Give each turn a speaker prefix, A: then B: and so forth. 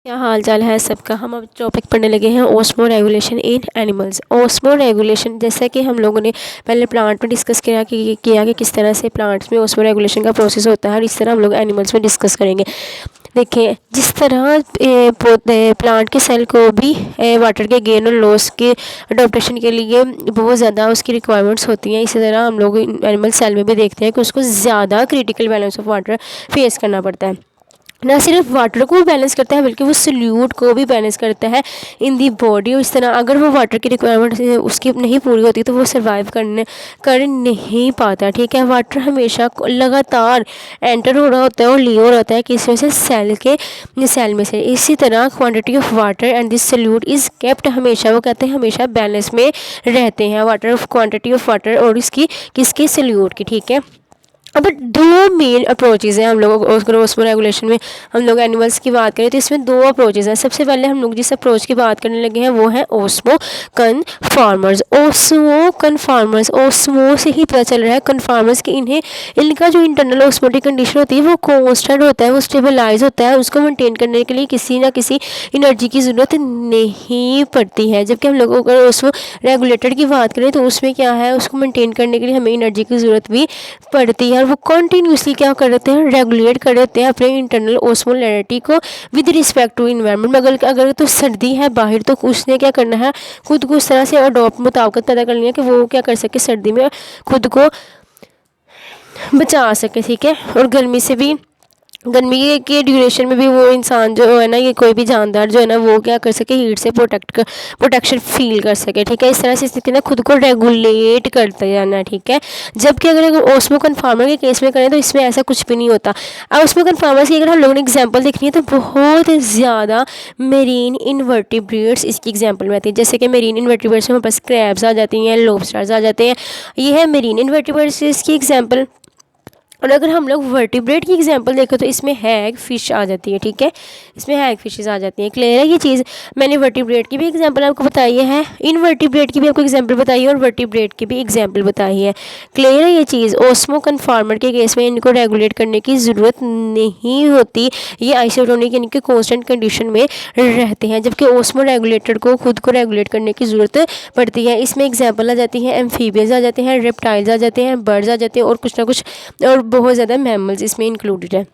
A: क्या हाल चाल है सबका। हम अब टॉपिक पढ़ने लगे हैं osmo regulation in animals. Osmo regulation, जैसा कि हम लोगों ने पहले प्लांट में डिस्कस किया कि किस तरह से प्लांट्स में ओस्मो रेगुलेशन का प्रोसेस होता है, और इस तरह हम लोग एनिमल्स में डिस्कस करेंगे। देखिए, जिस तरह पौधे प्लांट के सेल को भी वाटर के गेन और लॉस के अडोप्टेशन के लिए बहुत ज़्यादा उसकी रिक्वायरमेंट्स होती हैं, इसी तरह हम लोग एनिमल सेल में भी देखते हैं कि उसको ज़्यादा critical balance of water face करना पड़ता है। ना सिर्फ वाटर को बैलेंस करता है बल्कि वो सल्यूट को भी बैलेंस करता है इन दी बॉडी। इस तरह अगर वो वाटर की रिक्वायरमेंट उसकी नहीं पूरी होती तो वो सर्वाइव कर नहीं पाता। ठीक है, वाटर हमेशा लगातार एंटर हो रहा होता है और लीव हो रहा होता है किसी में से सेल में से। इसी तरह quantity of water and this solute is kept, हमेशा वो कहते हैं हमेशा बैलेंस में रहते हैं water of quantity of water और इसकी किसके सल्यूट की। ठीक है, अब दो मेन अप्रोचेज़ हैं हम लोग ओस्मो रेगुलेशन में। हम लोग एनिमल्स की बात करें तो इसमें दो अप्रोचेज़ हैं। सबसे पहले हम लोग जिस अप्रोच की बात करने लगे हैं वो है osmo conformers. Osmo conformers, osmo से ही पता चल रहा है कन्फॉर्मर्स कि इनका जो इंटरनल ओस्मोटिक कंडीशन होती है वो कॉन्स्टेंट होता है, वो स्टेबलाइज होता है। उसको मेंटेन करने के लिए किसी ना किसी एनर्जी की ज़रूरत नहीं पड़ती है। जबकि हम लोग अगर ओस्मो रेगुलेटर की बात करें तो उसमें क्या है, उसको मेंटेन करने के लिए हमें एनर्जी की ज़रूरत भी पड़ती है, और वो कंटिन्यूसली क्या कर देते हैं, रेगुलेट कर देते हैं अपने इंटरनल ओस्मोलैरिटी को विद रिस्पेक्ट टू इन्वायरमेंट। अगर तो सर्दी है बाहर तो उसने क्या करना है, खुद को उस तरह से अडोप्ट मुताबिकत पैदा करनी है कि वो क्या कर सके, सर्दी में खुद को बचा सके। ठीक है, और गर्मी के ड्यूरेशन में भी वो इंसान जो है ना, ये कोई भी जानदार जो है ना, वो क्या कर सके, हीट से प्रोटेक्शन फील कर सके। ठीक है, इस तरह से स्थिति ना खुद को रेगुलेट करते जाना है। ठीक है, जबकि अगर ओस्मो कन्फॉर्मर के केस में करें तो इसमें ऐसा कुछ भी नहीं होता। अब ओस्मो कन्फॉर्मर्स की अगर हम लोगों ने एग्जाम्पल देखनी है तो बहुत ज़्यादा मेरीन इनवर्टिब्रेट्स इसकी एग्जाम्पल में आती है। जैसे कि मेरीन इनवर्टिब्रेट्स में हमारे पास क्रैब्स आ जाती हैं, लॉबस्टर्स आ जाते हैं, ये है मेरीन इनवर्टिब्रेट्स इसकी एग्जाम्पल। और अगर हम लोग वर्टिब्रेट की एग्जांपल देखें तो इसमें हैग फिश आ जाती है। ठीक है, इसमें हैग फिशेस आ जाती हैं। क्लियर है ये चीज़। मैंने वर्टिब्रेट की भी एग्जांपल आपको बताई है, इनवर्टिब्रेट की भी आपको एग्जांपल बताई है, और वर्टिब्रेट की भी एग्जांपल बताई है। क्लियर है ये चीज़। ओस्मो कन्फॉर्मर के केस में इनको रेगुलेट करने की ज़रूरत नहीं होती, ये आइसोटोनिक यानी कि कॉन्स्टेंट कंडीशन में रहते हैं। जबकि ओस्मो रेगुलेटर को खुद को रेगुलेट करने की ज़रूरत पड़ती है। इसमें एग्जाम्पल आ जाती हैं, एम्फीबियंस आ जाते हैं, रेप्टाइल्स आ जाते हैं, बर्ड्स आ जाते हैं, और कुछ ना कुछ और बहुत ज़्यादा मैमल्स इसमें इंक्लूडेड है।